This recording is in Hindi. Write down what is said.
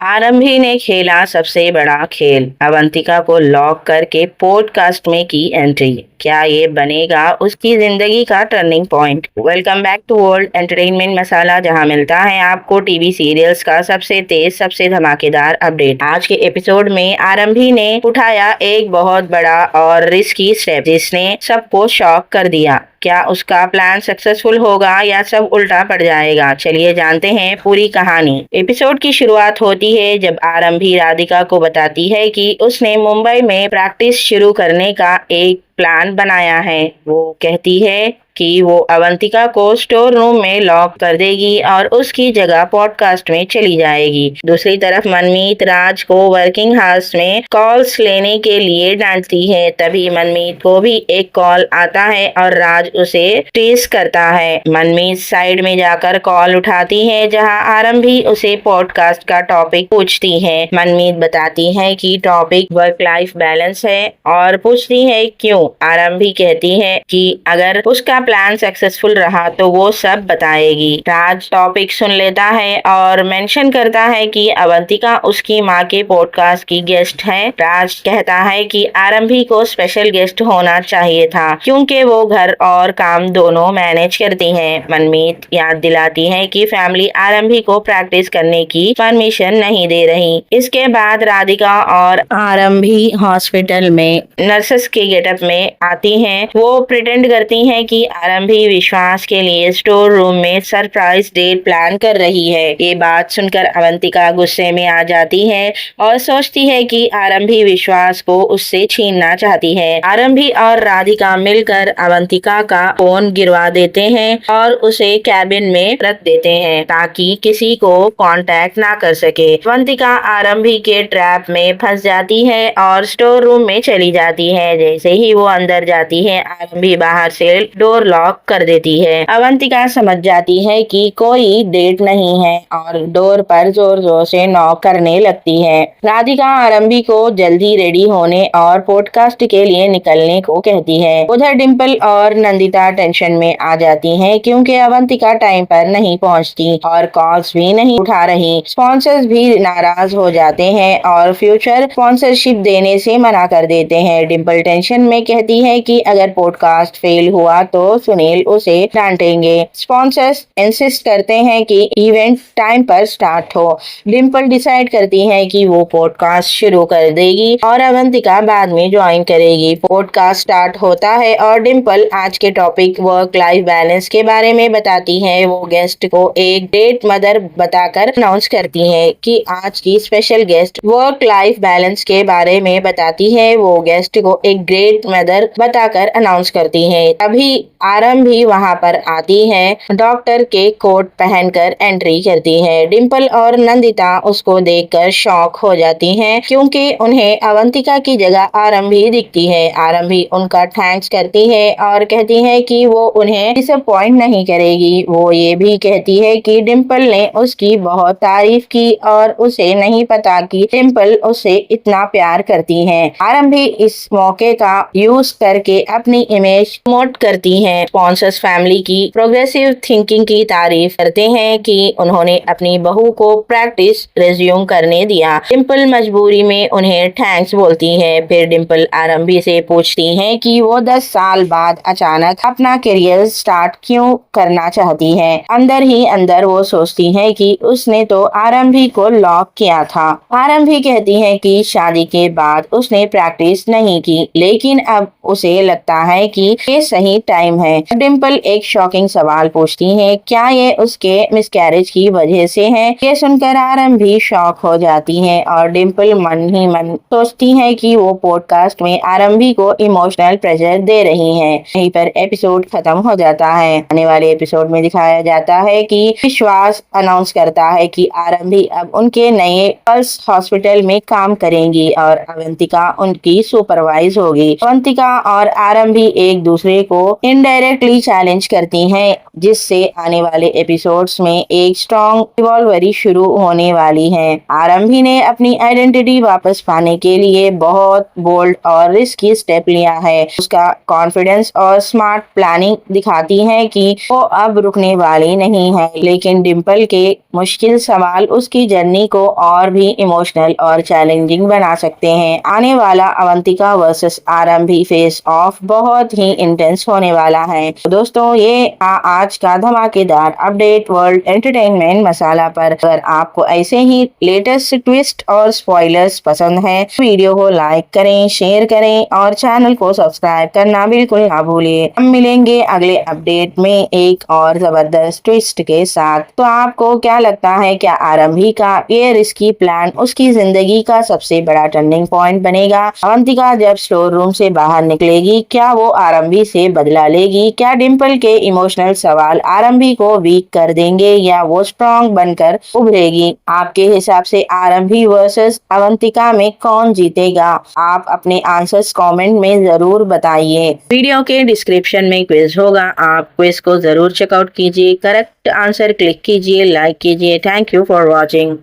आरंभी ने खेला सबसे बड़ा खेल, अवंतिका को लॉक करके पॉडकास्ट में की एंट्री। क्या ये बनेगा उसकी जिंदगी का turning point? Welcome back to World Entertainment Masala, जहां मिलता है आपको टीवी सीरियल्स का सबसे तेज सबसे धमाकेदार अपडेट। आज के एपिसोड में आरंभी ने उठाया एक बहुत बड़ा और रिस्की स्टेप जिसने सबको शॉक कर दिया। क्या उसका प्लान सक्सेसफुल होगा या सब उल्टा पड़ जाएगा? चलिए जानते हैं पूरी कहानी। एपिसोड की शुरुआत होती है जब आरंभी राधिका को बताती है कि उसने मुंबई में प्रैक्टिस शुरू करने का एक प्लान बनाया है। वो कहती है कि वो अवंतिका को स्टोर रूम में लॉक कर देगी और उसकी जगह पॉडकास्ट में चली जाएगी। दूसरी तरफ मनमीत राज को वर्किंग हाउस में कॉल्स लेने के लिए डांटती है। तभी मनमीत को भी एक कॉल आता है और राज उसे टीज करता है। मनमीत साइड में जाकर कॉल उठाती है जहां आरंभी उसे पॉडकास्ट का टॉपिक पूछती है। मनमीत बताती है कि टॉपिक वर्क लाइफ बैलेंस है और पूछती है क्यों। आरंभी कहती है कि अगर उसका प्लान सक्सेसफुल रहा तो वो सब बताएगी। राज टॉपिक सुन लेता है और मेंशन करता है कि अवंतिका उसकी माँ के पॉडकास्ट की गेस्ट है। राज कहता है कि आरंभी को स्पेशल गेस्ट होना चाहिए था क्योंकि वो घर और काम दोनों मैनेज करती है। मनमीत याद दिलाती है कि फैमिली आरंभी को प्रैक्टिस करने की परमिशन नहीं दे रही। इसके बाद राधिका और आरंभी हॉस्पिटल में नर्सेस के गेटअप में आती हैं। वो प्रिटेंड करती हैं कि आरंभी विश्वास के लिए स्टोर रूम में सरप्राइज डेट प्लान कर रही है। ये बात सुनकर अवंतिका गुस्से में आ जाती है और सोचती है कि आरंभी विश्वास को उससे छीनना चाहती है। आरंभी और राधिका मिलकर अवंतिका का फोन गिरवा देते हैं और उसे कैबिन में रख देते हैं ताकि किसी को कांटेक्ट ना कर सके। अवंतिका आरंभी के ट्रैप में फंस जाती है और स्टोर रूम में चली जाती है। जैसे ही वो अंदर जाती है, आरंभी बाहर से डोर लॉक कर देती है। अवंतिका समझ जाती है कि कोई डेट नहीं है और डोर पर जोर जोर से नॉक करने लगती है। राधिका आरंभी को जल्दी रेडी होने और पॉडकास्ट के लिए निकलने को कहती है। उधर डिम्पल और नंदिता टेंशन में आ जाती हैं क्योंकि अवंतिका टाइम पर नहीं पहुंचती और कॉल्स भी नहीं उठा रही। स्पॉन्सर्स भी नाराज हो जाते हैं और फ्यूचर स्पॉन्सरशिप देने से मना कर देते हैं। डिम्पल टेंशन में कहती है कि अगर पॉडकास्ट फेल हुआ तो सुनील उसे डांटेंगे। स्पॉन्सर्स इंसिस्ट करते हैं कि इवेंट टाइम पर स्टार्ट हो। डिम्पल डिसाइड करती है कि वो पॉडकास्ट शुरू कर देगी और अवंतिका बाद में ज्वाइन करेगी। पॉडकास्ट स्टार्ट होता है और डिम्पल आज के टॉपिक वर्क लाइफ बैलेंस के बारे में बताती है। वो गेस्ट को एक ग्रेट मदर बताकर अनाउंस करती है कि आज की special guest work life balance के बारे में बताती है। वो गेस्ट को एक ग्रेट मदर बताकर अनाउंस करती है। तभी आरंभी वहां पर आती है, डॉक्टर के कोट पहनकर एंट्री करती है। डिम्पल और नंदिता उसको देखकर शॉक हो जाती हैं क्योंकि उन्हें अवंतिका की जगह आरंभी दिखती है। आरंभी उनका थैंक्स करती है और कहती है कि वो उन्हें डिसअपॉइंट नहीं करेगी। वो ये भी कहती है कि डिम्पल ने उसकी बहुत तारीफ की और उसे नहीं पता कि डिम्पल उसे इतना प्यार करती है। आरंभी इस मौके का यूज करके अपनी इमेज प्रमोट करती हैं। स्पॉन्सर्स फैमिली की प्रोग्रेसिव थिंकिंग की तारीफ करते हैं कि उन्होंने अपनी बहू को प्रैक्टिस रिज्यूम करने दिया। डिम्पल मजबूरी में उन्हें थैंक्स बोलती है। फिर डिम्पल आरंभी से पूछती हैं कि वो 10 साल बाद अचानक अपना करियर स्टार्ट क्यों करना चाहती है। अंदर ही अंदर वो सोचती है कि उसने तो आरंभी को लॉक किया था। आरंभी कहती है कि शादी के बाद उसने प्रैक्टिस नहीं की, लेकिन अब उसे लगता है कि ये सही टाइम है। डिम्पल एक शॉकिंग सवाल पूछती है, क्या ये उसके मिसकैरेज की वजह से है? ये सुनकर आरंभी शॉक हो जाती है और डिम्पल मन ही मन सोचती है कि वो पॉडकास्ट में आरंभी को इमोशनल प्रेशर दे रही है। यहीं पर एपिसोड खत्म हो जाता है। आने वाले एपिसोड में दिखाया जाता है कि विश्वास अनाउंस करता है कि आरंभी अब उनके नए पल्स हॉस्पिटल में काम करेंगी और अवंतिका उनकी सुपरवाइज होगी। अवंतिका और आरंभी एक दूसरे को इनडायरेक्ट डायरेक्टली चैलेंज करती हैं, जिससे आने वाले एपिसोड्स में एक स्ट्रॉन्ग रिवॉल्वरी शुरू होने वाली है। आरंभी ने अपनी आइडेंटिटी वापस पाने के लिए बहुत बोल्ड और रिस्की स्टेप लिया है। उसका कॉन्फिडेंस और स्मार्ट प्लानिंग दिखाती है कि वो अब रुकने वाली नहीं है, लेकिन डिम्पल के मुश्किल सवाल उसकी जर्नी को और भी इमोशनल और चैलेंजिंग बना सकते हैं। आने वाला अवंतिका वर्सेस आरंभी फेस ऑफ बहुत ही इंटेंस होने वाला है। तो दोस्तों, ये आज का धमाकेदार अपडेट वर्ल्ड एंटरटेनमेंट मसाला पर। अगर आपको ऐसे ही लेटेस्ट ट्विस्ट और स्पॉयलर्स पसंद है, वीडियो को लाइक करें, शेयर करें और चैनल को सब्सक्राइब करना बिल्कुल ना भूलिए। हम मिलेंगे अगले अपडेट में एक और जबरदस्त ट्विस्ट के साथ। तो आपको क्या लगता है, क्या आरंभी का ये रिस्की प्लान उसकी जिंदगी का सबसे बड़ा टर्निंग पॉइंट बनेगा? अवंतिका जब स्टोर रूम से बाहर निकलेगी, क्या वो आरंभी से बदला लेगी? क्या डिम्पल के इमोशनल सवाल आरंभी को वीक कर देंगे या वो स्ट्रॉन्ग बनकर उभरेगी? आपके हिसाब से आरंभी वर्सेस अवंतिका में कौन जीतेगा? आप अपने आंसर्स कमेंट में जरूर बताइए। वीडियो के डिस्क्रिप्शन में क्विज होगा, आप क्विज को जरूर चेकआउट कीजिए, करेक्ट आंसर क्लिक कीजिए, लाइक कीजिए। Thank you for watching.